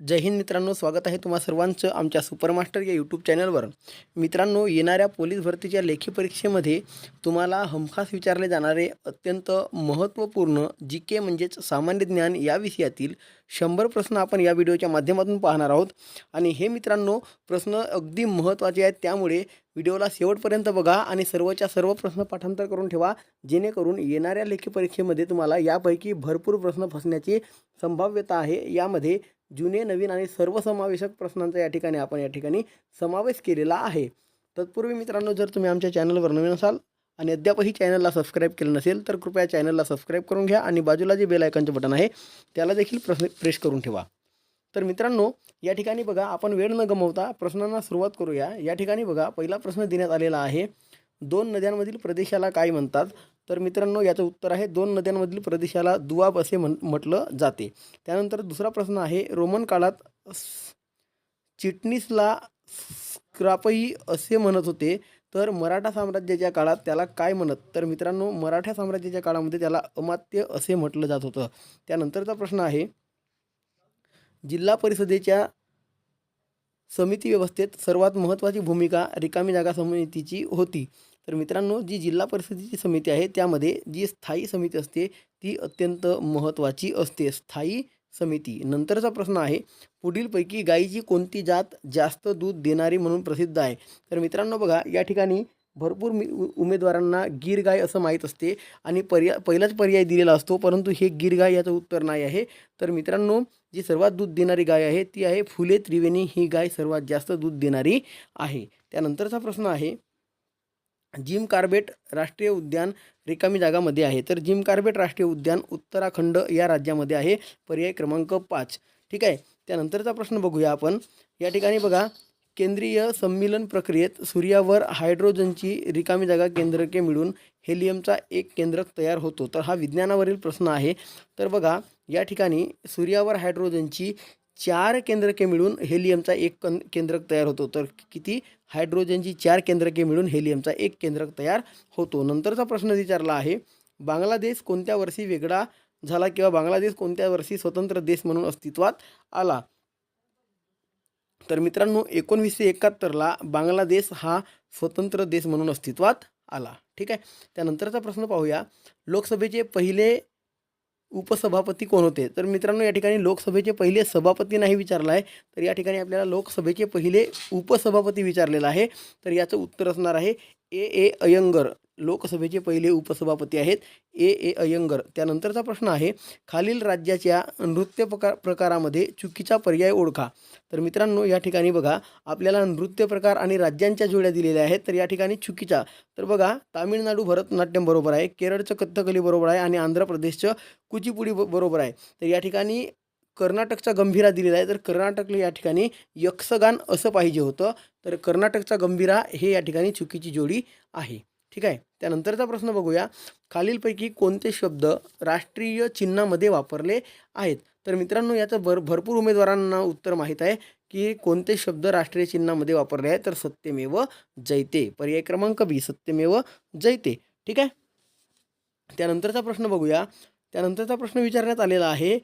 जय हिंद मित्रांनो, स्वागत आहे तुम्हा सर्वांचं आमच्या सुपरमास्टर या यूट्यूब चॅनलवर। मित्रांनो, येणाऱ्या पोलीस भरतीच्या लेखी परीक्षेमध्ये तुम्हाला हमखास विचारले जाणारे अत्यंत महत्त्वपूर्ण जी के म्हणजेच सामान्य ज्ञान या विषयातील 100 प्रश्न आपण या व्हिडिओच्या माध्यमातून पाहणार आहोत। आणि हे मित्रांनो प्रश्न अगदी महत्त्वाचे आहेत, त्यामुळे व्हिडिओला शेवटपर्यंत बघा आणि सर्वच्या सर्व प्रश्न पाठांतर करून ठेवा, जेणेकरून येणाऱ्या लेखी परीक्षेमध्ये तुम्हाला यापैकी भरपूर प्रश्न फसण्याची संभाव्यता आहे। यामध्ये जुने, नवीन आणि सर्वसमावेशक प्रश्नांचा या ठिकाणी समावेश केलेला आहे। तत्पूर्वी मित्रांनो, जर तुम्ही आमच्या चॅनलवर नवीन असाल आणि अद्यापही चॅनलला सबस्क्राईब केलं नसेल तर कृपया चॅनलला सबस्क्राईब करून घ्या आणि बाजूला जे बेल आयकॉनचे बटन आहे त्याला देखील प्रेस करून ठेवा। तर मित्रांनो, या ठिकाणी बघा, आपण वेळ न गमावता प्रश्नांना सुरुवात करूया। या ठिकाणी बघा, पहिला प्रश्न देण्यात आलेला आहे, 2 नद्यांमधील प्रदेशाला काय म्हणतात? तर मित्रांनो, याचं उत्तर आहे 2 नद्यांमधील प्रदेशाला दुआब असे म्हटलं जाते। त्यानंतर दुसरा प्रश्न आहे, रोमन काळात चिटणीसला स्क्रापई असे म्हणत होते, तर मराठा साम्राज्याच्या काळात त्याला काय म्हणत? तर मित्रांनो, मराठा साम्राज्याच्या काळामध्ये त्याला अमात्य असे म्हटलं जात होतं। त्यानंतरचा प्रश्न आहे, जिल्हा परिषदेच्या समिती व्यवस्थेत सर्वात महत्त्वाची भूमिका रिकामी जागा समितीची होती। तर मित्रांनो, जी जिल्हा परिषदेची समिती आहे त्यामध्ये जी स्थायी समिती असते ती अत्यंत महत्त्वाची असते, स्थायी समिती। नंतरचा प्रश्न आहे, पुढीलपैकी गायीची कोणती जात जास्त दूध देणारी म्हणून प्रसिद्ध आहे? तर मित्रांनो बघा, या ठिकाणी भरपूर उमेदवारांना गीर गाय असं माहीत असते आणि पहिलाच पर्याय दिलेला असतो, परंतु हे गीर गाय याचं उत्तर नाही आहे। तर मित्रांनो, जी सर्वात दूध देणारी गाय आहे ती आहे फुले त्रिवेणी, ही गाय सर्वात जास्त दूध देणारी आहे। त्यानंतरचा प्रश्न आहे, जिम कार्बेट राष्ट्रीय उद्यान रिकामी जागामध्ये आहे। तर जिम कार्बेट राष्ट्रीय उद्यान उत्तराखंड या राज्यामध्ये आहे, पर्याय क्रमांक 5। ठीक आहे। त्यानंतरचा प्रश्न बघूया आपण। या ठिकाणी बघा, केंद्रीय सम्मिलन प्रक्रियेत सूर्यावर हायड्रोजनची रिकामी जागा केंद्रके मिळून हेलियमचा एक केंद्रक तयार होतो। तर हा विज्ञानावरील प्रश्न आहे। तर बघा, या ठिकाणी सूर्यावर हायड्रोजनची 4 केंद्रके मिळून हेलियमचा एक केंद्रक तयार होतो। तर किती? हायड्रोजनची 4 केंद्रके मिळून हेलियमचा एक केंद्रक तयार होतो। नंतरचा प्रश्न विचारला आहे, बांगलादेश कोणत्या वर्षी वेगळा झाला किंवा बांगलादेश कोणत्या वर्षी स्वतंत्र देश म्हणून अस्तित्वात आला? तर मित्रांनो, 1971ला बांगलादेश हा स्वतंत्र देश म्हणून अस्तित्वात आला। ठीक आहे। त्यानंतरचा प्रश्न पाहूया, लोकसभेचे पहिले उपसभापती कोण होते? तर मित्रांनो, या ठिकाणी लोकसभेचे पहिले सभापती नाही विचारला आहे, तर या ठिकाणी आपल्याला लोकसभेचे पहिले उपसभापती विचारलेला आहे। तर याचं उत्तर असणार आहे ए अय्यंगर। लोकसभेचे पहिले उपसभापती आहेत ए अय्यंगर। त्यानंतरचा प्रश्न आहे, खालील राज्याच्या नृत्य प्रकारामध्ये चुकीचा पर्याय ओळखा। तर मित्रांनो, या ठिकाणी बघा, आपल्याला नृत्य प्रकार आणि राज्यांच्या जोड्या दिलेल्या आहेत। तर या ठिकाणी चुकीचा, तर बघा, तामिळनाडू भरतनाट्यम बरोबर आहे, केरळचं कथ्थकली बरोबर आहे आणि आंध्र प्रदेशचं कुचिपुडी बरोबर आहे। तर या ठिकाणी कर्नाटकचा गंभीरा दिलेला आहे, तर कर्नाटकला या ठिकाणी यक्षगान असं पाहिजे होतं। तर कर्नाटकचा गंभीरा हे या ठिकाणी चुकीची जोडी आहे। ठीक आहे। त्यानंतरचा प्रश्न बघूया, खालीलपैकी कोणते शब्द राष्ट्रीय चिन्हामध्ये वापरले आहेत? तर मित्रांनो, याचं भरपूर उमेदवारांना उत्तर माहीत आहे की कोणते शब्द राष्ट्रीय चिन्हामध्ये वापरले आहेत। तर सत्यमेव जयते, पर्याय क्रमांक बी, सत्यमेव जयते। ठीक आहे। त्यानंतरचा प्रश्न बघूया। त्यानंतरचा प्रश्न विचारण्यात आलेला आहे,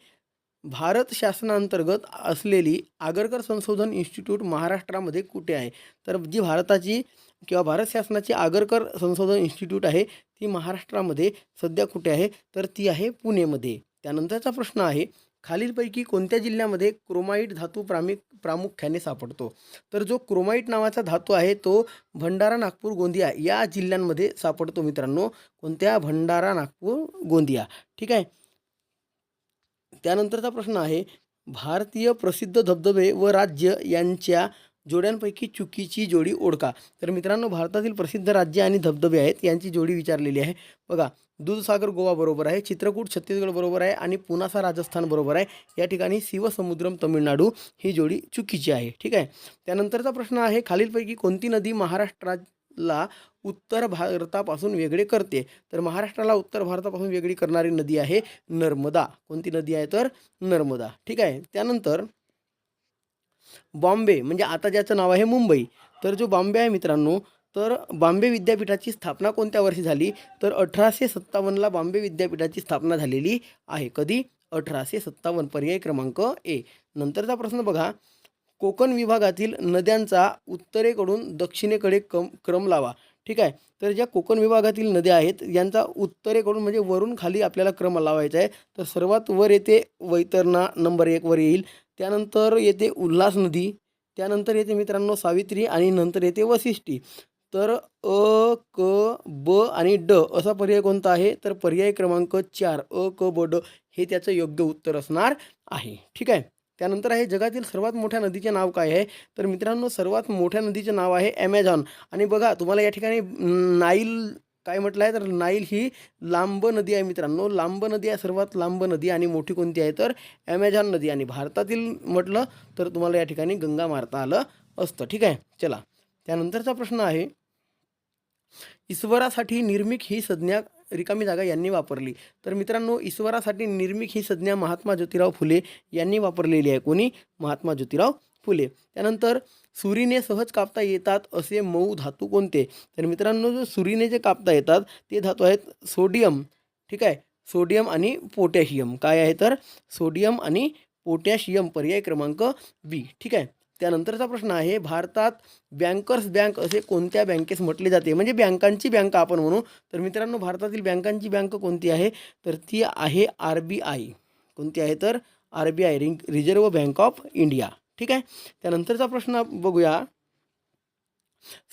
भारत शासनांतर्गत असलेली आगरकर संशोधन इन्स्टिट्यूट महाराष्ट्रामध्ये कुठे आहे? तर जी भारताची किंवा भारत शासनाची आगरकर संशोधन इन्स्टिट्यूट आहे ती महाराष्ट्रामध्ये सध्या कुठे आहे? तर ती आहे पुणेमध्ये। त्यानंतरचा प्रश्न आहे, खालीलपैकी कोणत्या जिल्ह्यामध्ये क्रोमाईट धातू प्रामुख्याने सापडतो? तर जो क्रोमाईट नावाचा धातू आहे तो भंडारा, नागपूर, गोंदिया या जिल्ह्यांमध्ये सापडतो मित्रांनो। कोणत्या? भंडारा, नागपूर, गोंदिया। ठीक आहे। त्यानंतरचा प्रश्न आहे, भारतीय प्रसिद्ध धबधबे व राज्य यांच्या जोड्यांपैकी चुकीची जोडी ओळखा। तर मित्रांनो, भारतातील प्रसिद्ध राज्य आणि धबधबे आहेत यांची जोडी विचारलेली आहे। बघा, दूधसागर गोवा बरोबर आहे, चित्रकूट छत्तीसगड बरोबर आहे आणि पुनासा राजस्थान बरोबर आहे। या ठिकाणी शिवसमुद्रम तामिळनाडू ही जोडी चुकीची आहे। ठीक आहे। त्यानंतरचा प्रश्न आहे, खालीलपैकी कोणती नदी महाराष्ट्राला उत्तर भारतापासून वेगळे करते? तर महाराष्ट्राला उत्तर भारतापासून वेगळी करणारी नदी आहे नर्मदा। कोणती नदी आहे? तर नर्मदा। ठीक आहे। त्यानंतर बॉम्बे, म्हणजे आता ज्याचं नाव आहे मुंबई, तर जो बॉम्बे आहे मित्रांनो, तर बॉम्बे विद्यापीठाची स्थापना कोणत्या वर्षी झाली? तर 1857ला बॉम्बे विद्यापीठाची स्थापना झालेली आहे। कधी? 1857 पर्याय क्रमांक ए. नंतरचा प्रश्न बघा, कोकण विभागातील नद्यांचा उत्तरेकडून दक्षिणेकडे क्रम लावा. ठीक आहे. तर ज्या कोकण विभागातील नद्या आहेत यांचा उत्तरेकडून म्हणजे वरून खाली आपल्याला क्रम लावायचा आहे. तर सर्वात वर येते वैतरणा नंबर 1 वर येईल. त्यानंतर येते उल्हास नदी, त्यानंतर येते मित्रांनो सावित्री आणि नंतर येते वसिष्ठी. तर अ, क, ब आणि ड असा पर्याय कोणता आहे? तर पर्याय क्रमांक 4 अ, क, ब, ड हे त्याचं योग्य उत्तर असणार आहे. ठीक आहे. त्यानंतर आहे जगातील सर्वात मोठ्या नदीचे नाव काय आहे? तर मित्रांनो सर्वात मोठ्या नदीचे नाव आहे ॲमेझॉन. आणि बघा तुम्हाला या ठिकाणी नाईल काय म्हटलं आहे? तर नाईल ही लांब नदी आहे मित्रांनो. लांब नदी आहे, सर्वात लांब नदी. आणि मोठी कोणती आहे? तर ॲमेझॉन नदी. आणि भारतातील म्हटलं तर तुम्हाला या ठिकाणी गंगा मारता आलं असतं. ठीक आहे. चला त्यानंतरचा प्रश्न आहे, ईश्वरासाठी निर्मिक ही संज्ञा रिकामी जागा यांनी वापरली. तर मित्रांनो ईश्वरासाठी निर्मिक ही संज्ञा महात्मा ज्योतिराव फुले यांनी वापरलेली आहे. कोणी? महात्मा ज्योतिराव फुले. त्यानंतर सुरीने सहज कापता येतात असे मऊ धातू कोणते? तर मित्रांनो जो सुरीने जे कापता येतात ते धातू आहेत सोडियम. ठीक आहे. सोडियम आणि पोटॅशियम. काय आहे? तर सोडियम आणि पोटॅशियम पर्याय क्रमांक बी. ठीक आहे. त्यानंतरचा प्रश्न आहे, भारतात बँकर्स बँक असे कोणत्या बँकेस म्हटले जाते? म्हणजे बँकांची बँक आपण म्हणू. तर मित्रांनो भारतातील बँकांची बँक कोणती आहे? तर ती आहे RBI. कोणती आहे? तर RBI reserve bank of India. ठीक आहे. त्यानंतरचा प्रश्न बघूया,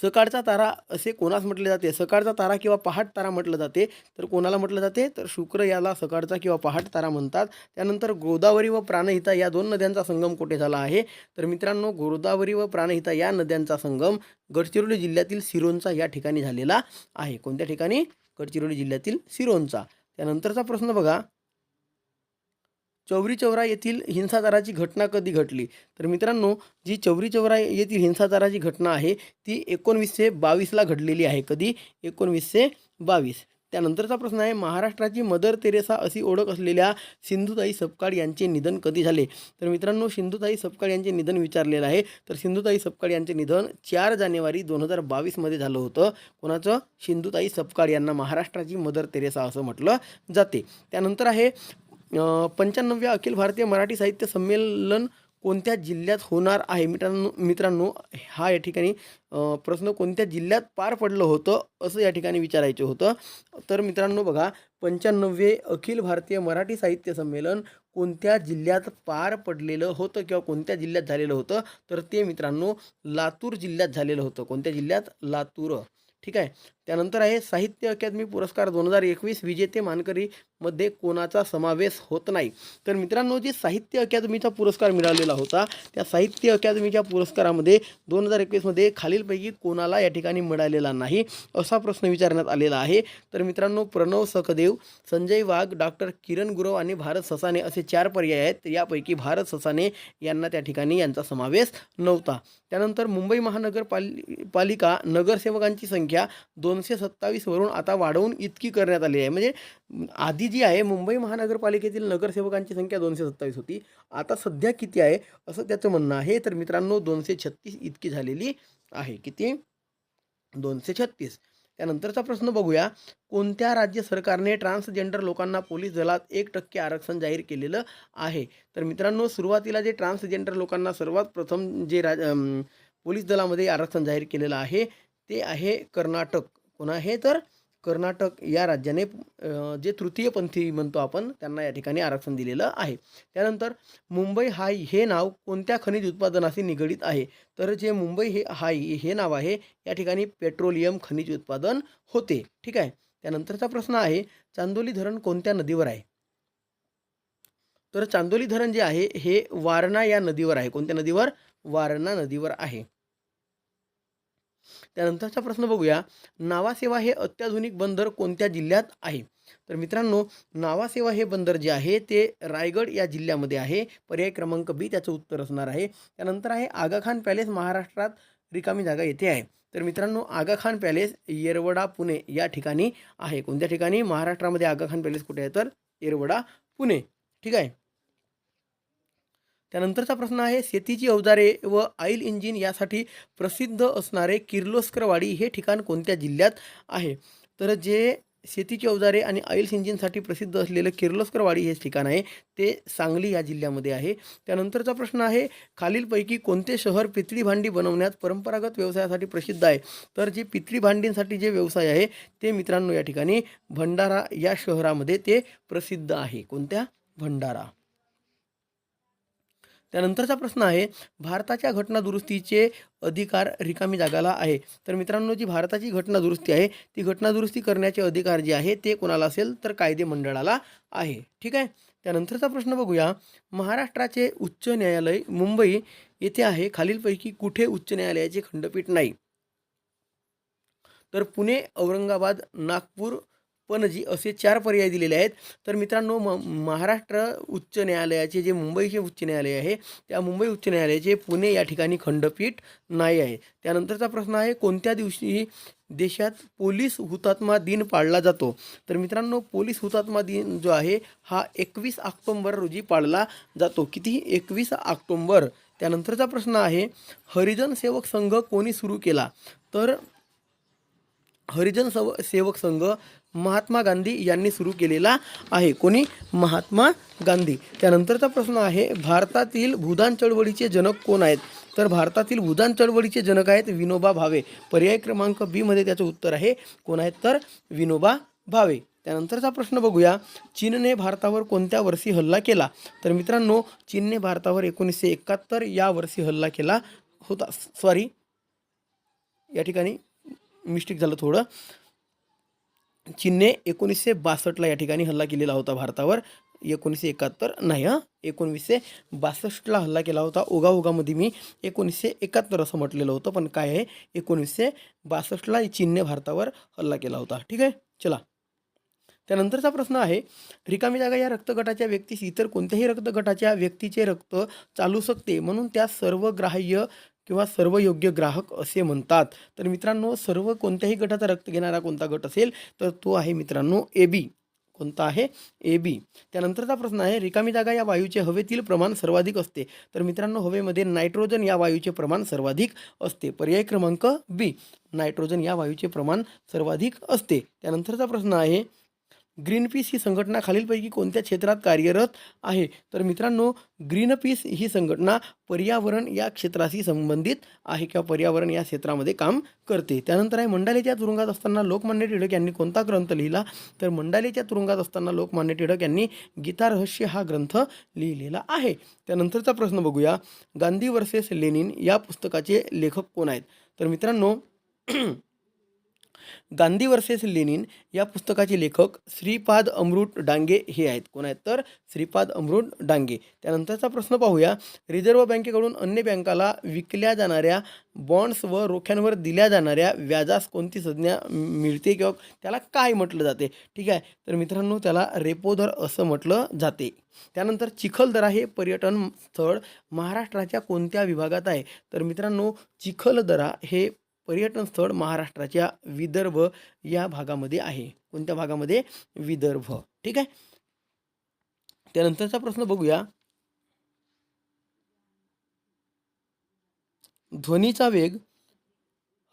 सकाळचा तारा असे कोणास म्हटले जाते? सकाळचा तारा किंवा पहाट तारा म्हटलं जाते. तर कोणाला म्हटलं जाते? तर शुक्र याला सकाळचा किंवा पहाट तारा म्हणतात. त्यानंतर गोदावरी व प्राणहिता या दोन नद्यांचा संगम कुठे झाला आहे? तर मित्रांनो गोदावरी व प्राणहिता या नद्यांचा संगम गडचिरोली जिल्ह्यातील सिरोंचा या ठिकाणी झालेला आहे. कोणत्या ठिकाणी? गडचिरोली जिल्ह्यातील सिरोंचा. त्यानंतरचा प्रश्न बघा, चौरी चौरा येथील हिंसाचाराची घटना कधी घडली? तर मित्रांनो जी चौरी चौरा येथील हिंसाचाराची घटना आहे ती 1922ला घडलेली आहे. कधी? 1922. त्यानंतरचा प्रश्न आहे, महाराष्ट्राची मदर तेरेसा अशी ओळख असलेल्या सिंधुताई सपकाळ यांचे निधन कधी झाले? तर मित्रांनो सिंधुताई सपकाळ यांचे निधन विचारलेलं आहे. तर सिंधुताई सपकाळ यांचे निधन 4 जानेवारी 2022 मध्ये झालं होतं. कोणाचं? सिंधुताई सपकाळ यांना महाराष्ट्राची मदर तेरेसा असं म्हटलं जाते. त्यानंतर आहे 95व्या अखिल भारतीय मराठी साहित्य संमेलन कोणत्या जिल्ह्यात होणार आहे? मित्रांनो हा या ठिकाणी प्रश्न कोणत्या जिल्ह्यात पार पडलं होतं असं या ठिकाणी विचारायचं होतं. तर मित्रांनो बघा 95वे अखिल भारतीय मराठी साहित्य संमेलन कोणत्या जिल्ह्यात पार पडलेलं होतं किंवा कोणत्या जिल्ह्यात झालेलं होतं? तर ते मित्रांनो लातूर जिल्ह्यात झालेलं होतं. कोणत्या जिल्ह्यात? लातूर. ठीक आहे. त्यानंतर आहे साहित्य अकादमी पुरस्कार 2021 विजेते मानकरीमध्ये कोणाचा समावेश होत नाही? तर मित्रांनो जे साहित्य अकादमीचा पुरस्कार मिळालेला होता त्या साहित्य अकादमीच्या पुरस्कारामध्ये 2021 मध्ये खालीलपैकी कोणाला या ठिकाणी मिळालेला नाही असा प्रश्न विचारण्यात आलेला आहे. तर मित्रांनो प्रणव सखदेव, संजय वाघ, डॉक्टर किरण गुरव आणि भारत ससाने असे 4 पर्याय आहेत. यापैकी भारत ससाने यांना त्या ठिकाणी यांचा समावेश नव्हता. त्यानंतर मुंबई महानगरपालिका नगरसेवकांची संख्या 227 वरून आता वाढवून इतकी करण्यात आली आहे. म्हणजे आधी जी आहे मुंबई महानगरपालिकेतील नगरसेवकांची संख्या 227 होती. आता सध्या किती आहे असं त्याचं म्हणणं आहे. तर मित्रांनो 236 इतकी झालेली आहे. किती? 236. त्यानंतरचा प्रश्न बघूया, कोणत्या राज्य सरकारने ट्रान्सजेंडर लोकांना पोलीस दलात 1% आरक्षण जाहीर केलेलं आहे? तर मित्रांनो सुरुवातीला जे ट्रान्सजेंडर लोकांना सर्वात प्रथम जे पोलीस दलामध्ये आरक्षण जाहीर केलेलं आहे ते आहे कर्नाटक. कोण आहे? तर कर्नाटक या राज्याने जे तृतीयपंथी म्हणतो आपण त्यांना या ठिकाणी आरक्षण दिलेलं आहे. त्यानंतर मुंबई हाय हे नाव कोणत्या खनिज उत्पादनाशी निगडीत आहे? तर जे मुंबई हे नाव आहे या ठिकाणी पेट्रोलियम खनिज उत्पादन होते. ठीक आहे. त्यानंतरचा प्रश्न आहे, चांदोली धरण कोणत्या नदीवर आहे? तर चांदोली धरण जे आहे हे वारणा या नदीवर आहे. कोणत्या नदीवर? वारणा नदीवर आहे. त्यानंतरचा प्रश्न बघूया, नावासेवा हे अत्याधुनिक बंदर कोणत्या जिल्ह्यात आहे? तर मित्रांनो नावासेवा हे बंदर जे आहे ते रायगड या जिल्ह्यामध्ये आहे. पर्याय क्रमांक बी त्याचं उत्तर असणार आहे. त्यानंतर आहे आगाखान पॅलेस महाराष्ट्रात रिकामी जागा येथे आहे. तर मित्रांनो आगाखान पॅलेस येरवडा पुणे या ठिकाणी आहे. कोणत्या ठिकाणी? महाराष्ट्रामध्ये आगाखान पॅलेस कुठे आहे? तर येरवडा पुणे. ठीक आहे. त्यानंतरचा प्रश्न आहे, शेतीची अवजारे व ऑइल इंजिन यासाठी प्रसिद्ध असणारे किर्लोस्करवाडी हे ठिकाण कोणत्या जिल्ह्यात आहे? तर जे शेतीची अवजारे आणि ऑइल इंजिनसाठी प्रसिद्ध असलेलं किर्लोस्करवाडी हे ठिकाण आहे ते सांगली या जिल्ह्यामध्ये आहे. त्यानंतरचा प्रश्न आहे, खालीलपैकी कोणते शहर पितळी भांडी बनवण्यात परंपरागत व्यवसायासाठी प्रसिद्ध आहे? तर जे पितळी भांडींसाठी जे व्यवसाय आहे ते मित्रांनो या ठिकाणी भंडारा या शहरामध्ये ते प्रसिद्ध आहे. कोणत्या? भंडारा. त्यानंतरचा प्रश्न आहे, भारताच्या घटना दुरुस्तीचे अधिकार रिकामी जागाला आहे. तर मित्रांनो जी भारताची घटना दुरुस्ती आहे ती घटना दुरुस्ती करण्याचे अधिकार जे आहे ते कोणाला असेल तर कायदे मंडळाला आहे. ठीक आहे. त्यानंतरचा प्रश्न बघूया, महाराष्ट्राचे उच्च न्यायालय मुंबई येथे आहे, खालीलपैकी कुठे उच्च न्यायालयाचे खंडपीठ नाही? तर पुणे, औरंगाबाद, नागपूर, पणजी असे 4 पर्याय दिलेले आहेत. तर मित्रांनो महाराष्ट्र उच्च न्यायालयाचे जे मुंबईचे उच्च न्यायालय आहे त्या मुंबई उच्च न्यायालयाचे पुणे या ठिकाणी खंडपीठ नाही आहे. त्यानंतरचा प्रश्न आहे, कोणत्या दिवशी देशात पोलीस हुतात्मा दिन पाळला जातो? तर मित्रांनो पोलीस हुतात्मा दिन जो आहे हा 21 ऑक्टोंबर रोजी पाळला जातो. किती? 21 ऑक्टोंबर. त्यानंतरचा प्रश्न आहे, हरिजन सेवक संघ कोणी सुरू केला? तर हरिजन सेवक संघ महात्मा गांधी यांनी सुरू केलेला आहे. कोणी? महात्मा गांधी. त्यानंतरचा प्रश्न आहे, भारतातील भूदान चळवळीचे जनक कोण आहेत? तर भारतातील भूदान चळवळीचे जनक आहेत विनोबा भावे. पर्याय क्रमांक बी मध्ये त्याचं उत्तर आहे. कोण आहेत? तर विनोबा भावे. त्यानंतरचा प्रश्न बघूया, चीनने भारतावर कोणत्या वर्षी हल्ला केला? तर मित्रांनो चीनने भारतावर 1971 या वर्षी हल्ला केला होता. सॉरी या ठिकाणी मिस्टेक झालं थोडं. चीनने 1962 या ठिकाणी हल्ला केलेला होता भारतावर. 1971 नाही, 1962 हल्ला केला होता. ओगामध्ये मी 1971 असं म्हटलेलं होतं, पण काय आहे 1962 चीनने भारतावर हल्ला केला होता. ठीक आहे. चला त्यानंतरचा प्रश्न आहे, रिकामी जागा या रक्तगटाच्या व्यक्तीस इतर कोणत्याही रक्तगटाच्या व्यक्तीचे रक्त चालू शकते म्हणून त्या सर्वग्राह्य किंवा सर्व योग्य ग्राहक असे म्हणतात. तर मित्रांनो सर्व कोणत्याही गटाचा रक्त घेणारा कोणता गट असेल तर तो आहे मित्रांनो AB. कोणता आहे? AB. त्यानंतरचा प्रश्न आहे, रिकामी जागा या वायूचे हवेतील प्रमाण सर्वाधिक असते? तर मित्रांनो हवेमध्ये नायट्रोजन या वायूचे प्रमाण सर्वाधिक असते. पर्याय क्रमांक B, नायट्रोजन या वायूचे प्रमाण सर्वाधिक असते. त्यानंतरचा प्रश्न आहे, ग्रीनपीस ही संघटना खालीलपैकी कोणत्या क्षेत्रात कार्यरत आहे? तर मित्रांनो ग्रीनपीस ही संघटना पर्यावरण या क्षेत्राशी संबंधित आहे किंवा पर्यावरण या क्षेत्रामध्ये काम करते. त्यानंतर आहे, मंडालेच्या तुरुंगात असताना लोकमान्य टिळक यांनी कोणता ग्रंथ लिहिला? तर मंडालेच्या तुरुंगात असताना लोकमान्य टिळक यांनी गीता रहस्य हा ग्रंथ लिहिलेला आहे. त्यानंतरचा प्रश्न बघूया, गांधी वर्सेस लेनिन या पुस्तकाचे लेखक कोण आहेत? तर मित्रांनो गांधी वर्सेस लेनिन या पुस्तकाचे लेखक श्रीपाद अमृत डांगे हे आहेत. कोण आहेत? तर श्रीपाद अमृत डांगे. त्यानंतरचा प्रश्न पाहूया, रिझर्व्ह बँकेकडून अन्य बँकाला विकल्या जाणाऱ्या बॉन्ड्स व रोख्यांवर दिल्या जाणाऱ्या व्याजास कोणती संज्ञा मिळते किंवा त्याला काय म्हटलं जाते? ठीक आहे. तर मित्रांनो त्याला रेपो दर असं म्हटलं जाते. त्यानंतर चिखलदरा हे पर्यटन स्थळ महाराष्ट्राच्या कोणत्या विभागात आहे? तर मित्रांनो चिखलदरा हे पर्यटन स्थळ महाराष्ट्राच्या विदर्भ या भागामध्ये आहे. कोणत्या भागामध्ये? विदर्भ. ठीक आहे. त्यानंतरचा प्रश्न बघूया, ध्वनीचा वेग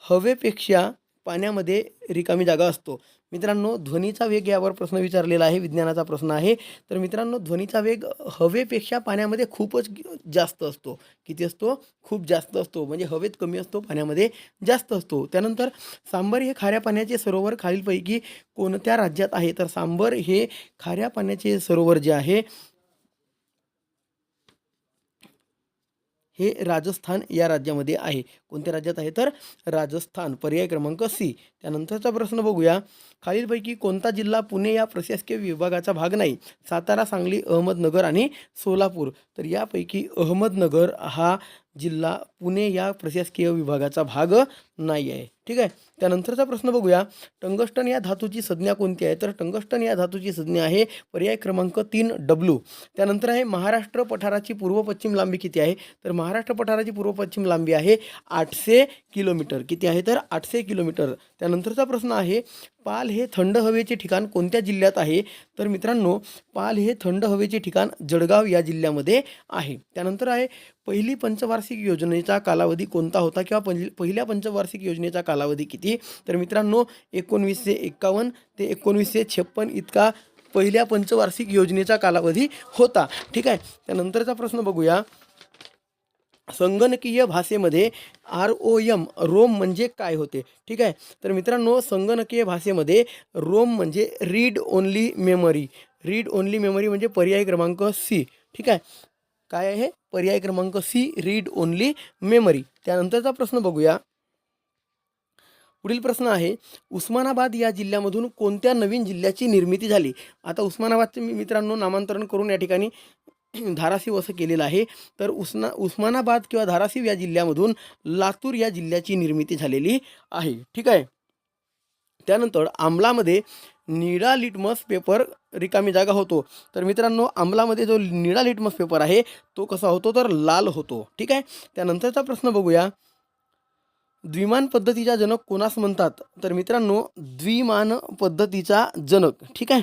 हवेपेक्षा पाण्यामध्ये रिकामी जागा असतो. मित्रांनो ध्वनीचा वेग यावर प्रश्न विचारलेला आहे, विज्ञानाचा प्रश्न आहे. तर मित्रांनो ध्वनीचा वेग हवेपेक्षा पाण्यामध्ये खूपच जास्त असतो. किती असतो? खूप जास्त असतो. म्हणजे हवेत कमी असतो, पाण्यामध्ये जास्त असतो. त्यानंतर सांबर हे खाऱ्या पाण्याचे सरोवर खालीलपैकी कोणत्या राज्यात आहे? तर सांबर हे खाऱ्या पाण्याचे सरोवर जे आहे हे राजस्थान या राज्यामध्ये आहे. कोणत्या राज्यात आहे? तर राजस्थान. पर्याय क्रमांक C. त्यानंतरचा प्रश्न बघूया, खालीलपैकी कोणता जिल्हा पुणे या प्रशासकीय विभागाचा भाग नाही? सातारा, सांगली, अहमदनगर आणि सोलापूर. तर यापैकी अहमदनगर हा जिल्हा पुणे या प्रशासकीय विभागाचा भाग नाही आहे. ठीक आहे. त्यानंतरचा प्रश्न बघूया, टंगस्टन या धातूची संज्ञा कोणती आहे? तर टंगस्टन या धातूची संज्ञा आहे पर्याय क्रमांक 3 W. त्यानंतर आहे, महाराष्ट्र पठाराची पूर्व पश्चिम लांबी किती आहे? तर महाराष्ट्र पठाराची पूर्व पश्चिम लांबी आहे 800 किलोमीटर. किती आहे? तर 800 किलोमीटर. त्यानंतरचा प्रश्न आहे, पाल हे थंड हवेचे ठिकाण कोणत्या जिल्ह्यात आहे? तर मित्रांनो, पाल हे थंड हवेचे ठिकाण जळगाव या जिल्ह्यामध्ये आहे. त्यानंतर आहे, पहिली पंचवार्षिक योजनेचा कालावधी कोणता होता किंवा पहिल्या पंचवार्षिक योजनेचा कालावधी किती? तर मित्रांनो, 1951 ते 1956 इतका पहिल्या पंचवार्षिक योजनेचा कालावधी होता. ठीक आहे. त्यानंतरचा प्रश्न बघूया. संगणकीय भाषेमध्ये ROM रोम म्हणजे काय होते? ठीक आहे. तर मित्रांनो, संगणकीय भाषेमध्ये रोम म्हणजे read only memory. Read only memory म्हणजे पर्याय क्रमांक सी. ठीक आहे. काय आहे? पर्याय क्रमांक सी, रीड ओन्ली मेमरी. त्यानंतरचा प्रश्न बघूया. पुढील प्रश्न आहे, उस्मानाबाद या जिल्ह्यामधून कोणत्या नवीन जिल्ह्याची निर्मिती झाली? आता उस्मानाबादचे मित्रांनो नामांतरण करून या ठिकाणी धाराशिव असं केलेलं आहे. तर उस्मानाबाद किंवा धाराशिव या जिल्ह्यामधून लातूर या जिल्ह्याची निर्मिती झालेली आहे. ठीक आहे. त्यानंतर आंबलामध्ये निळा लिटमस पेपर रिकामी जागा होतो. तर मित्रांनो, आंबलामध्ये जो निळा लिटमस पेपर आहे तो कसा होतो? तर लाल होतो. ठीक आहे. त्यानंतरचा प्रश्न बघूया. द्विमान पद्धतीचा जनक कोणास म्हणतात? तर मित्रांनो, द्विमान पद्धतीचा जनक, ठीक आहे,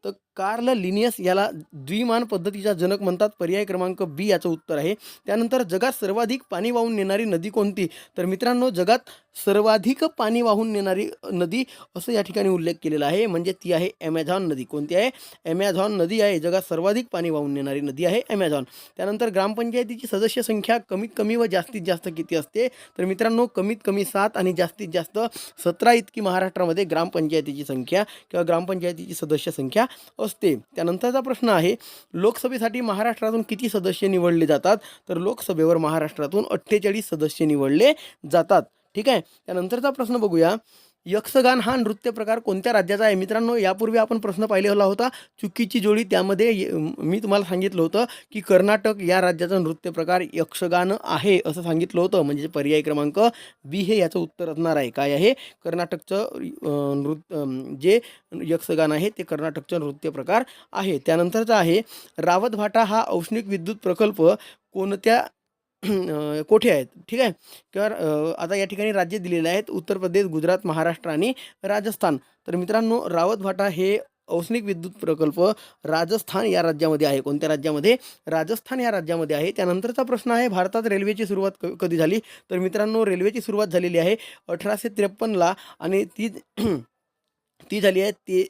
तर कार्ल लिनियस याला द्विमान पद्धतीचा जनक म्हणतात. पर्याय क्रमांक बी याचं उत्तर आहे. त्यानंतर जगात सर्वाधिक पाणी वाहून नेणारी नदी कोणती? तर मित्रांनो, जगात सर्वाधिक पाणी वाहून नेणारी नदी असं या ठिकाणी उल्लेख केलेला आहे, म्हणजे ती आहे ॲमेझॉन नदी. कोणती आहे? ॲमेझॉन नदी आहे. जगात सर्वाधिक पाणी वाहून नेणारी नदी आहे ॲमेझॉन. त्यानंतर ग्रामपंचायतीची सदस्य संख्या कमीत कमी व जास्तीत जास्त किती असते? तर मित्रांनो, कमीत कमी 7 आणि जास्तीत जास्त 17 इतकी महाराष्ट्रामध्ये ग्रामपंचायतीची संख्या किंवा ग्रामपंचायतीची सदस्य संख्या असते. त्यानंतरचा प्रश्न आहे, लोकसभेसाठी महाराष्ट्रातून किती सदस्य निवडले जातात? तर लोकसभेवर महाराष्ट्रातून 48 सदस्य निवडले जातात. ठीक आहे. त्यानंतरचा प्रश्न बघूया. यक्षगान हा नृत्य प्रकार कोणत्या राज्याचा आहे? मित्रांनो, यापूर्वी आपण प्रश्न पाहिलेला होता चुकीची जोडी. त्यामध्ये मी तुम्हाला सांगितलं होतं की कर्नाटक या राज्याचा नृत्य प्रकार यक्षगान आहे असं सांगितलं होतं. म्हणजे पर्याय क्रमांक बी हे याचं उत्तर असणार आहे. काय आहे? कर्नाटकचं नृत्य जे यक्षगान आहे ते कर्नाटकचं नृत्य प्रकार आहे. त्यानंतरचा आहे, रावत भाटा हा औष्णिक विद्युत प्रकल्प कोणत्या कोठे आहेत? ठीक आहे. किंवा आता या ठिकाणी राज्य दिलेले आहेत, उत्तर प्रदेश, गुजरात, महाराष्ट्र आणि राजस्थान. तर मित्रांनो, रावत भाटा हे औष्णिक विद्युत प्रकल्प राजस्थान या राज्यामध्ये आहे. कोणत्या राज्यामध्ये? राजस्थान या राज्यामध्ये आहे. त्यानंतरचा प्रश्न आहे, भारतात रेल्वेची सुरुवात कधी झाली? तर मित्रांनो, रेल्वेची सुरुवात झालेली आहे 1853ला आणि ती झाली आहे ते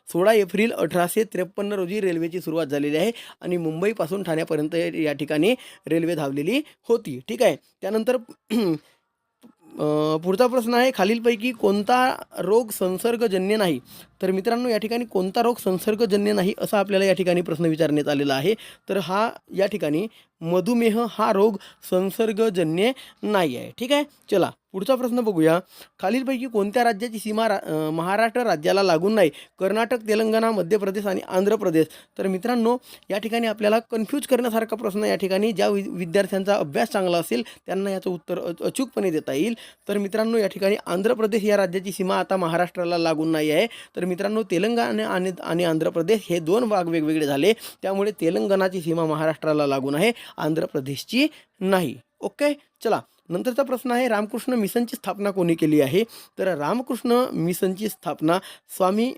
16 एप्रिल 1853 रोजी रेल्वेची सुरुवात झालेली आहे आणि मुंबईपासून ठाण्यापर्यंत या ठिकाणी रेल्वे धावलेली होती. ठीक आहे. त्यानंतर पुढचा प्रश्न आहे, खालीलपैकी कोणता रोग संसर्गजन्य नाही? तर मित्रांनो, या ठिकाणी कोणता रोग संसर्गजन्य नाही असा आपल्याला या ठिकाणी प्रश्न विचारण्यात आलेला आहे. तर हा या ठिकाणी मधुमेह हा रोग संसर्गजन्य नाही आहे. ठीक आहे. चला पुढचा प्रश्न बघूया. खालीलपैकी कोणत्या राज्याची सीमा महाराष्ट्र राज्याला लागून नाही? कर्नाटक, तेलंगणा, मध्य प्रदेश आणि आंध्र प्रदेश. तर मित्रांनो, या ठिकाणी आपल्याला कन्फ्यूज करण्यासारखा प्रश्न या ठिकाणी ज्या विद्यार्थ्यांचा अभ्यास चांगला असेल त्यांना याचं उत्तर अचूकपणे देता येईल. तर मित्रांनो, या ठिकाणी आंध्र प्रदेश या राज्याची सीमा आता महाराष्ट्राला लागून नाही आहे. तर मित्रांनो, तेलंगणा आणि आंध्र प्रदेश हे 2 भाग वेगवेगळे झाले. त्यामुळे तेलंगणाची सीमा महाराष्ट्राला लागून आहे, आंध्र प्रदेशची नाही. ओके. चला नंतरचा प्रश्न आहे, रामकृष्ण मिशनची स्थापना कोणी केली आहे? तर रामकृष्ण मिशनची स्थापना स्वामी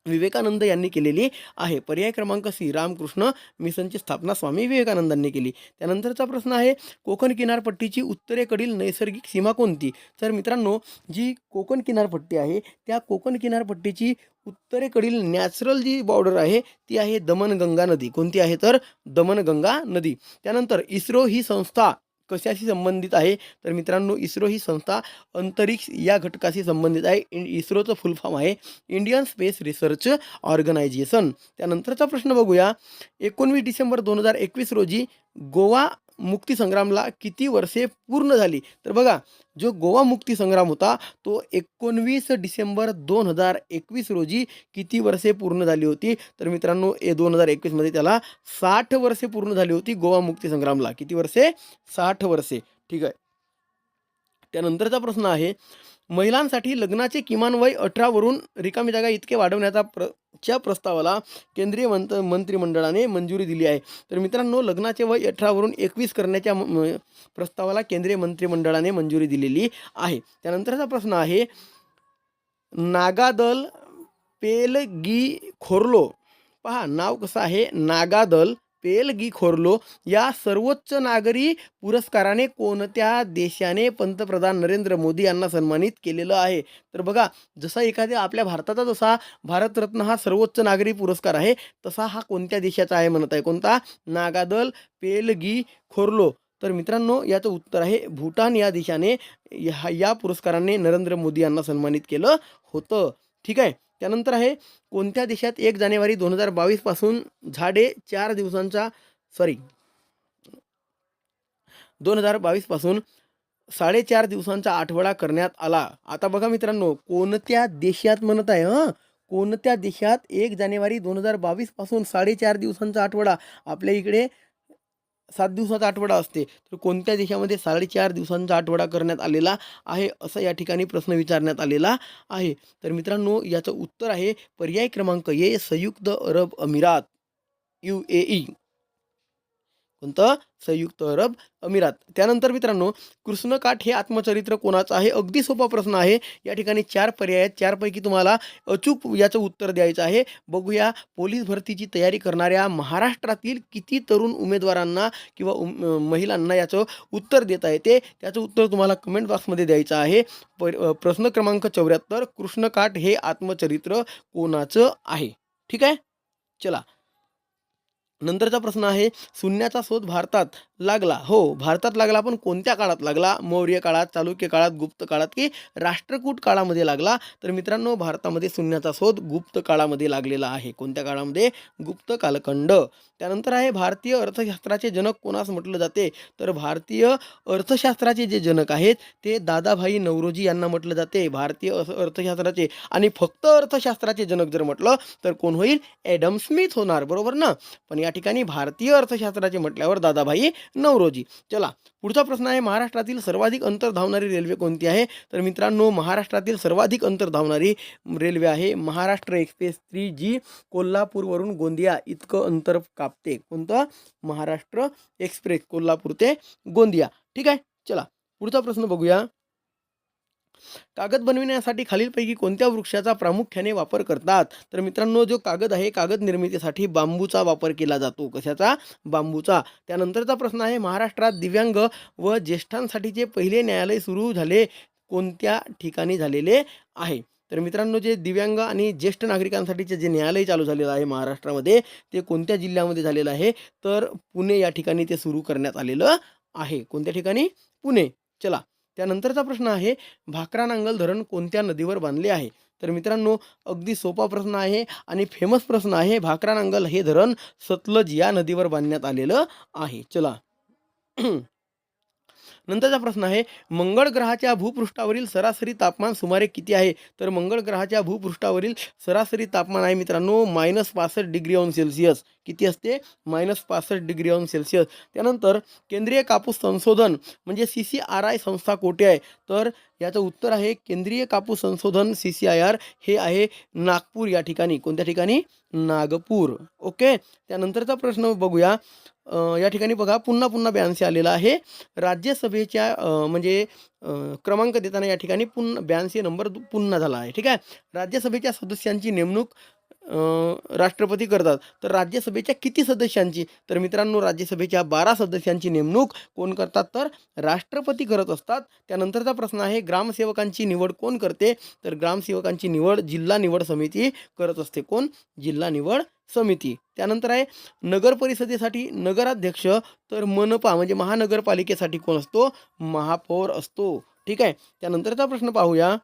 विवेकानंद यांनी केलेली आहे. पर्याय क्रमांक सी, रामकृष्ण मिशनची स्थापना स्वामी विवेकानंदांनी केली. त्यानंतरचा प्रश्न आहे, कोकण किनारपट्टीची उत्तरेकडील नैसर्गिक सीमा कोणती? तर मित्रांनो, जी कोकण किनारपट्टी आहे त्या कोकण किनारपट्टीची उत्तरेकडील नॅचरल जी बॉर्डर आहे ती आहे दमणगंगा नदी. कोणती आहे? तर दमणगंगा नदी. त्यानंतर इस्रो ही संस्था कशाशी संबंधित आहे? तर मित्रांनो, इस्रो ही संस्था अंतरिक्ष या घटकाशी संबंधित आहे. इस्रोचं फुल फॉर्म आहे इंडियन स्पेस रिसर्च ऑर्गनायझेशन. त्यानंतरचा प्रश्न बघूया. 19 डिसेंबर 2021 रोजी गोवा मुक्तीसंग्रामला किती वर्षे पूर्ण झाली? तर बघा, जो गोवा मुक्तीसंग्राम होता तो 19 डिसेंबर 2021 रोजी किती वर्षे पूर्ण झाली होती? तर मित्रांनो, 2021मध्ये त्याला 60 वर्षे पूर्ण झाली होती. गोवा मुक्तीसंग्रामला किती वर्षे? 60 वर्षे. ठीक आहे. त्यानंतरचा प्रश्न आहे, महिलांसाठी लग्नाचे किमान वय 18 वरून रिकामी जागा इतके वाढवण्याच्या प्रस्तावाला केंद्रीय मंत्रिमंडळाने मंजुरी दिली आहे. तर मित्रांनो, लग्नाचे वय 18 वरून 21 करण्याच्या प्रस्तावाला केंद्रीय मंत्रिमंडळाने मंजुरी दिलेली आहे. त्यानंतरचा प्रश्न आहे, नागादल पेलगी खोरलो, पहा नाव कसं आहे, नागादल पेलगी खोरलो या सर्वोच्च नागरी पुरस्काराने कोणत्या देशाने पंतप्रधान नरेंद्र मोदी यांना सन्मानित केलेलं आहे? तर बघा, जसा एखाद्या आपल्या भारताचा जसा भारतरत्न हा सर्वोच्च नागरी पुरस्कार आहे, तसा हा कोणत्या देशाचा आहे म्हणत आहे, कोणता? नागादल पेलगी खोरलो. तर मित्रांनो याचं उत्तर आहे भूटान या देशाने या पुरस्काराने नरेंद्र मोदी यांना सन्मानित केलं होतं. ठीक आहे. त्यानंतर आहे कोणत्या देशात 1 जानेवारी 2022 पासून झाडे 4 दिवसांचा 2022 पासून 4.5 दिवसांचा आठवडा करण्यात आला. आता बघा मित्रांनो, कोणत्या देशात म्हणत आहे कोणत्या देशात 1 जानेवारी 2022 पासून 4.5 दिवसांचा आठवडा? आपल्या इकडे 7 दिवसाचा आठवडा असते, तर कोणत्या देशामध्ये 4.5 दिवसांचा आठवडा करण्यात आलेला आहे, असं या ठिकाणी प्रश्न विचारण्यात आलेला आहे. तर मित्रांनो याचं उत्तर आहे पर्याय क्रमांक ए, संयुक्त अरब अमिरात, UAE. कोणतं? संयुक्त अरब अमिरात. त्यानंतर मित्रांनो, कृष्णकाठ हे आत्मचरित्र कोणाचं आहे? अगदी सोपा प्रश्न आहे. या ठिकाणी 4 पर्याय आहेत. 4 पैकी तुम्हाला अचूक याचं उत्तर द्यायचं आहे. बघूया, पोलीस भरतीची तयारी करणाऱ्या महाराष्ट्रातील किती तरुण उमेदवारांना किंवा महिलांना याचं उत्तर देता येते? त्याचं उत्तर तुम्हाला कमेंट बॉक्समध्ये द्यायचं आहे. प्रश्न क्रमांक 74, कृष्णकाठ हे आत्मचरित्र कोणाचं आहे? ठीक आहे. चला, नंतरचा प्रश्न आहे, शून्याचा शोध भारतात लागला. हो, भारतात लागला, पण कोणत्या काळात लागला? मौर्य काळात, चालुक्य काळात, गुप्त काळात की राष्ट्रकूट काळामध्ये लागला? तर मित्रांनो, भारतामध्ये शून्याचा शोध गुप्त काळामध्ये लागलेला आहे. कोणत्या काळामध्ये? गुप्त कालखंड. त्यानंतर आहे भारतीय अर्थशास्त्राचे जनक कोणास म्हटलं जाते? तर भारतीय अर्थशास्त्राचे जे जनक आहेत ते दादाभाई नौरोजी यांना म्हटलं जाते. भारतीय अर्थशास्त्राचे आणि फक्त अर्थशास्त्राचे जनक जर म्हटलं तर कोण होईल? ॲडम स्मिथ होणार, बरोबर ना? पण या ठिकाणी भारतीय अर्थशास्त्राचे म्हटल्यावर दादाभाई नौरोजी. चला, पुढचा प्रश्न आहे, महाराष्ट्रातील सर्वाधिक अंतर धावणारी रेल्वे कोणती आहे? तर मित्रांनो, महाराष्ट्रातील सर्वाधिक अंतर धावणारी रेल्वे आहे महाराष्ट्र एक्सप्रेस 3G. कोल्हापूरवरून गोंदिया इतकं अंतर कापते. कोणतं? महाराष्ट्र एक्सप्रेस, कोल्हापूर ते गोंदिया. ठीक आहे. चला, पुढचा प्रश्न बघूया. कागद बनविण्यासाठी खालीलपैकी कोणत्या वृक्षाचा प्रामुख्याने वापर करतात? तर मित्रांनो, जो कागद आहे, कागद निर्मितीसाठी बांबूचा वापर केला जातो. कशाचा? बांबूचा. त्यानंतरचा प्रश्न आहे, महाराष्ट्रात दिव्यांग व ज्येष्ठांसाठीचे पहिले न्यायालय सुरू झाले कोणत्या ठिकाणी झालेले आहे? तर मित्रांनो, जे दिव्यांग आणि ज्येष्ठ नागरिकांसाठीचे जे न्यायालय चालू झालेलं आहे महाराष्ट्रामध्ये, ते कोणत्या जिल्ह्यामध्ये झालेलं आहे? तर पुणे या ठिकाणी ते सुरू करण्यात आलेलं आहे. कोणत्या ठिकाणी? पुणे. चला, त्यानंतरचा प्रश्न आहे, भाकरा नांगल धरण कोणत्या नदीवर बांधले आहे? तर मित्रांनो, अगदी सोपा प्रश्न आहे आणि फेमस प्रश्न आहे. भाकरा नांगल हे धरण सतलज या नदीवर बांधण्यात आलेलं आहे. चला, नंतरचा प्रश्न आहे, मंगळ ग्रहाच्या भूपृष्ठावरील सरासरी तापमान सुमारे किती आहे? तर मंगळ ग्रहाच्या भूपृष्ठावरील सरासरी तापमान आहे मित्रांनो -65 डिग्री अंश सेल्सिअस. किती असते? -65 डिग्री अंश सेल्सिअस. त्यानंतर केंद्रीय कापूस संशोधन म्हणजे CCRI संस्था कोठे आहे? तर याचं उत्तर आहे केंद्रीय कापूस संशोधन CCIR हे आहे नागपूर या ठिकाणी. कोणत्या ठिकाणी? नागपूर. ओके. त्यानंतरचा प्रश्न बघूया. या ठिकाणी बघा, पुन्हा 82 आलेला आहे. राज्यसभेच्या क्रमांक देताना या ठिकाणी 82 नंबर पुन्हा झाला आहे. ठीक आहे. राज्यसभेच्या सदस्यांची नेमणूक राष्ट्रपती करतात. तर राज्यसभेच्या किती सदस्यांची? तर मित्रांनो, राज्यसभेच्या 12 सदस्यांची नेमणूक कोण करतात? तर राष्ट्रपती करत असतात. त्यानंतरचा प्रश्न आहे, ग्रामसेवकांची निवड कोण करते? तर ग्रामसेवकांची निवड जिल्हा निवड समिती करत असते. कोण? जिल्हा निवड समिती. त्यानंतर आहे, नगर परिषदेसाठी नगराध्यक्ष तर मनपा म्हणजे महानगरपालिकेसाठी कोण असतो? महापौर असतो. ठीक आहे. त्यानंतरचा प्रश्न पाहूया.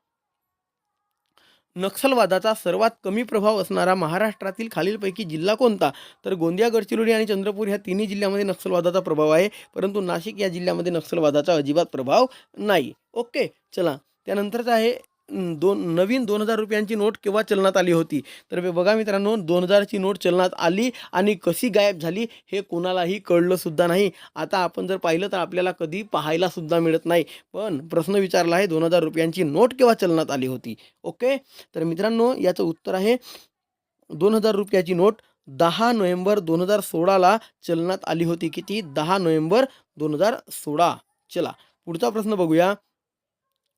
नक्षलवादाचा सर्वात कमी प्रभाव असणारा महाराष्ट्रातील खालीलपैकी जिल्हा कोणता? तर गोंदिया, गडचिरोली आणि चंद्रपूर ह्या तिन्ही जिल्ह्यामध्ये नक्षलवादाचा प्रभाव आहे, परंतु नाशिक या जिल्ह्यामध्ये नक्षलवादाचा अजिबात प्रभाव नाही. ओके. चला, त्यानंतरचा आहे, नवीन 2000 रुपयांची नोट केव्हा चलनात आली होती? तर बघा मित्रांनो, 2000ची नोट चलनात आली आणि कशी गायब झाली हे कोणालाही कळलं सुद्धा नाही. आता आपण जर पाहिलं तर आपल्याला कधी पाहायला सुद्धा मिळत नाही. पण प्रश्न विचारला आहे, 2000 रुपयांची नोट केव्हा चलनात आली होती? ओके. तर मित्रांनो, याचं उत्तर आहे 2000 रुपयाची नोट 10 नोव्हेंबर 2016ला चलनात आली होती. किती? 10 नोव्हेंबर 2016. चला, पुढचा प्रश्न बघूया.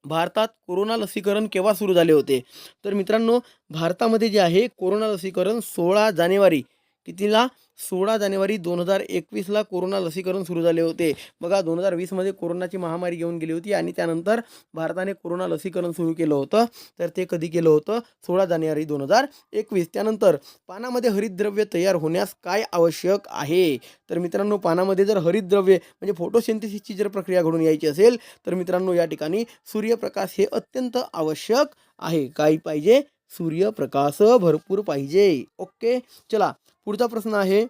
भारतात कोरोना लसीकरण केव्हा सुरू झाले होते? तर मित्रांनो, भारतामध्ये जे आहे कोरोना लसीकरण 16 जानेवारी कितीला? 16 जानेवारी 2021ला कोरोना लसीकरण सुरू झाले होते. बघा 2020मध्ये कोरोनाची महामारी येऊन गेली होती आणि त्यानंतर भारताने कोरोना लसीकरण सुरू केलं होतं. तर ते कधी केलं होतं? 16 जानेवारी 2021. त्यानंतर पानामध्ये हरितद्रव्य तयार होण्यास काय आवश्यक आहे? तर मित्रांनो, पानामध्ये जर हरितद्रव्य म्हणजे फोटोसिंथेसिसची जर प्रक्रिया घडून यायची असेल, तर मित्रांनो या ठिकाणी सूर्यप्रकाश हे अत्यंत आवश्यक आहे. काय पाहिजे? सूर्यप्रकाश भरपूर पाहिजे. ओके. चला पुढचा प्रश्न आहे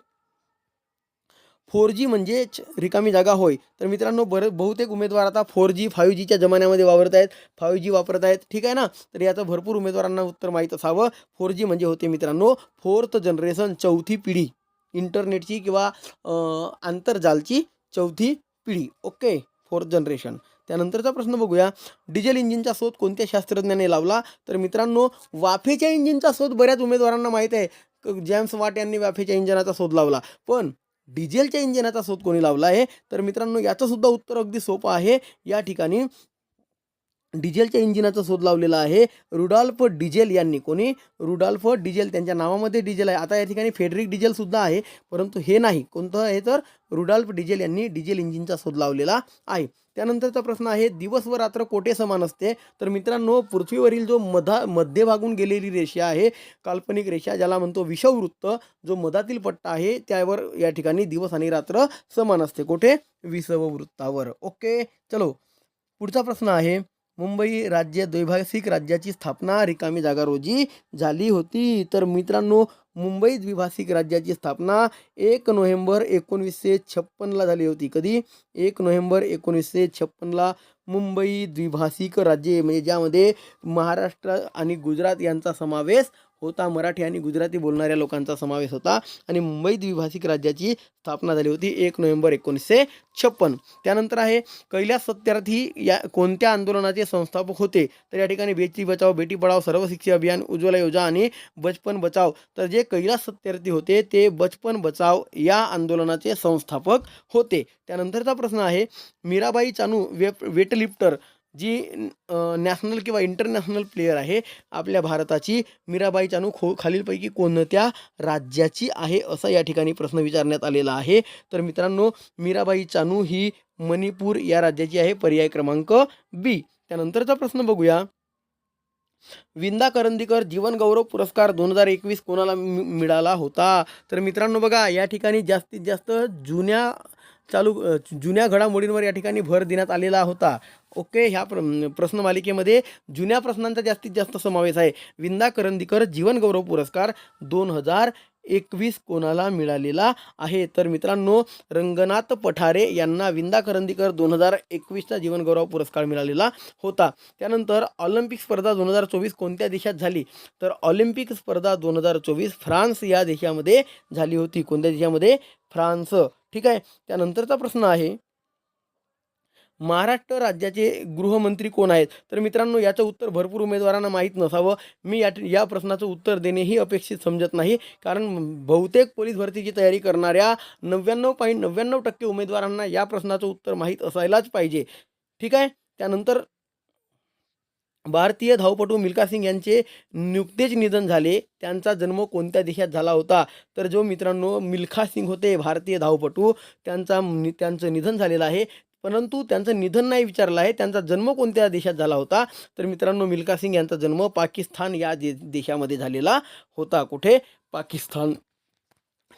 4G म्हणजेच रिकामी जागा होय. तर मित्रांनो बहुतेक उमेदवार आता 4G 5Gच्या जमान्यामध्ये वावरत आहेत. 5G वापरत आहेत. ठीक आहे ना. तर याचं भरपूर उमेदवारांना उत्तर माहीत असावं. 4G म्हणजे होते मित्रांनो 4th जनरेशन, चौथी पिढी इंटरनेटची किंवा आंतरजालची चौथी पिढी. ओके. 4th generation. त्यानंतरचा प्रश्न बघूया. डिझेल इंजिनचा शोध कोणत्या शास्त्रज्ञाने लावला? तर मित्रांनो वाफेच्या इंजिनचा शोध बऱ्याच उमेदवारांना माहीत आहे. जेम्स वाट यांनी वाफेच्या इंजिनाचा शोध लावला. पण डिझेलच्या इंजिनाचा शोध कोणी लावला आहे? तर मित्रांनो याचं सुद्धा उत्तर अगदी सोपं आहे. या ठिकाणी डिझेलच्या इंजिनाचा शोध लावलेला आहे रुडॉल्फ डिझेल यांनी. कोणी? Rudolf Diesel. त्यांच्या नावामध्ये डिझेल आहे. आता या ठिकाणी फेडरिक डिझेल सुद्धा आहे, परंतु हे नाही. कोणतं आहे? तर रुडॉल्फ डिझेल यांनी डिझेल इंजिनचा शोध लावलेला आहे. त्यानंतरचा प्रश्न आहे दिवस व रात्र कोठे समान असते? तर मित्रांनो पृथ्वीवरील जो मध्यभागून गेलेली रेषा आहे, काल्पनिक रेषा ज्याला म्हणतो विषुववृत्त, जो मधातील पट्टा आहे त्यावर या ठिकाणी दिवस आणि रात्र समान असते. कुठे? विषुववृत्तावर. ओके. चलो पुढचा प्रश्न आहे मुंबई राज्य द्वैभाषिक राज्याची स्थापना रिकामी जागा रोजी झाली होती? तर मित्रांनो मुंबई द्विभाषिक राज्याची स्थापना 1 नोव्हेंबर 1956ला झाली होती. कधी? 1 नोव्हेंबर 1956ला मुंबई द्विभाषिक राज्य म्हणजे ज्यामध्ये महाराष्ट्र आणि गुजरात यांचा समावेश होता. मराठी आणि गुजराती बोलणाऱ्या लोकांचा समावेश होता आणि मुंबई द्विभाषिक राज्याची स्थापना झाली होती 1 नोव्हेंबर 1956. त्यानंतर आहे कैलास सत्यार्थी या कोणत्या आंदोलनाचे संस्थापक होते? तर या ठिकाणी बेटी बचाव बेटी पढाव सर्व शिक्षा अभियान उज्ज्वला योजना आणि बचपन बचाव. तर जे कैलास सत्यार्थी होते ते बचपन बचाव या आंदोलनाचे संस्थापक होते. त्यानंतरचा प्रश्न आहे मीराबाई चानू वेटलिफ्टर जी नॅशनल किंवा इंटरनॅशनल प्लेयर आहे आपल्या भारताची, मीराबाई चानू खालीलपैकी कोणत्या राज्याची आहे असा या ठिकाणी प्रश्न विचारण्यात आलेला आहे. तर मित्रांनो मीराबाई चानू ही मणिपूर या राज्याची आहे. पर्याय क्रमांक बी. त्यानंतरचा प्रश्न बघूया विंदा करंदीकर जीवन गौरव पुरस्कार 2021 कोणाला मिळाला होता? तर मित्रांनो बघा या ठिकाणी जास्तीत जास्त जुन्या घडामोडींवर या ठिकाणी भर देण्यात आलेला होता. ओके. ह्या प्रश्नमालिकेमध्ये जुन्या प्रश्नांचा जास्तीत जास्त समावेश आहे. विंदा करंदीकर जीवन गौरव पुरस्कार 2021 कोणाला मिळालेला आहे? तर मित्रांनो रंगनाथ पठारे यांना विंदा करंदीकर 2021चा जीवन गौरव पुरस्कार मिळालेला होता. त्यानंतर ऑलिम्पिक स्पर्धा 2024 कोणत्या देशात झाली? तर ऑलिम्पिक स्पर्धा 2024 फ्रान्स या देशामध्ये झाली होती. कोणत्या देशामध्ये? फ्रान्स. ठीक आहे. त्यानंतरचा प्रश्न आहे महाराष्ट्र राज्याचे गृहमंत्री कोण आहेत? तर मित्रांनो याचं उत्तर भरपूर उमेदवारांना माहीत नसावं. मी या प्रश्नाचं उत्तर देणेही अपेक्षित समजत नाही, कारण बहुतेक पोलीस भरतीची तयारी करणाऱ्या 99.99% उमेदवारांना या प्रश्नाचं उत्तर माहीत असायलाच पाहिजे. ठीक आहे. त्यानंतर भारतीय धावपटू मिल्खा सिंग यांचे नुकतेच निधन झाले. त्यांचा जन्म कोणत्या देशात झाला होता? तर जो मित्रांनो मिल्खा सिंग होते भारतीय धावपटू, त्यांचं निधन झालेलं आहे, परंतु त्यांचं निधन नाही विचारलं आहे, त्यांचा जन्म कोणत्या देशात झाला होता? तर मित्रांनो मिल्खा सिंग यांचा जन्म पाकिस्तान या देशामध्ये झालेला होता. कुठे? पाकिस्तान.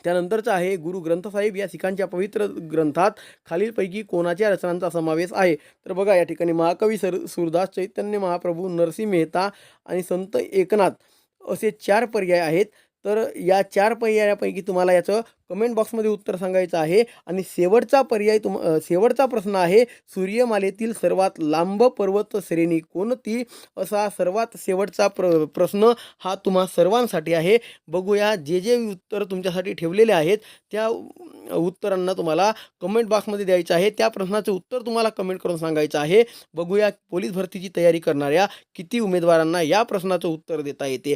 त्यानंतरचा आहे गुरु ग्रंथ साहिब या सिखांच्या पवित्र ग्रंथात खालीलपैकी कोणाच्या रचनांचा समावेश आहे? तर बघा या ठिकाणी महाकवी सूरदास, चैतन्य महाप्रभू, नरसिंह मेहता आणि संत एकनाथ असे 4 पर्याय आहेत. तर या 4 पर्यायापैकी तुम्हाला याचं कमेंट बॉक्समध्ये उत्तर सांगायचं आहे. आणि शेवटचा प्रश्न आहे सूर्यमालेतील सर्वात लांब पर्वत श्रेणी कोणती? असा सर्वात शेवटचा प्रश्न हा तुम्हा सर्वांसाठी आहे. बघूया जे उत्तर तुमच्यासाठी ठेवलेले आहेत त्या उत्तरांना तुम्हाला कमेंट बॉक्समध्ये द्यायचं आहे. त्या प्रश्नाचं उत्तर तुम्हाला कमेंट करून सांगायचं आहे. बघूया पोलीस भरतीची तयारी करणाऱ्या किती उमेदवारांना या प्रश्नाचं उत्तर देता येते.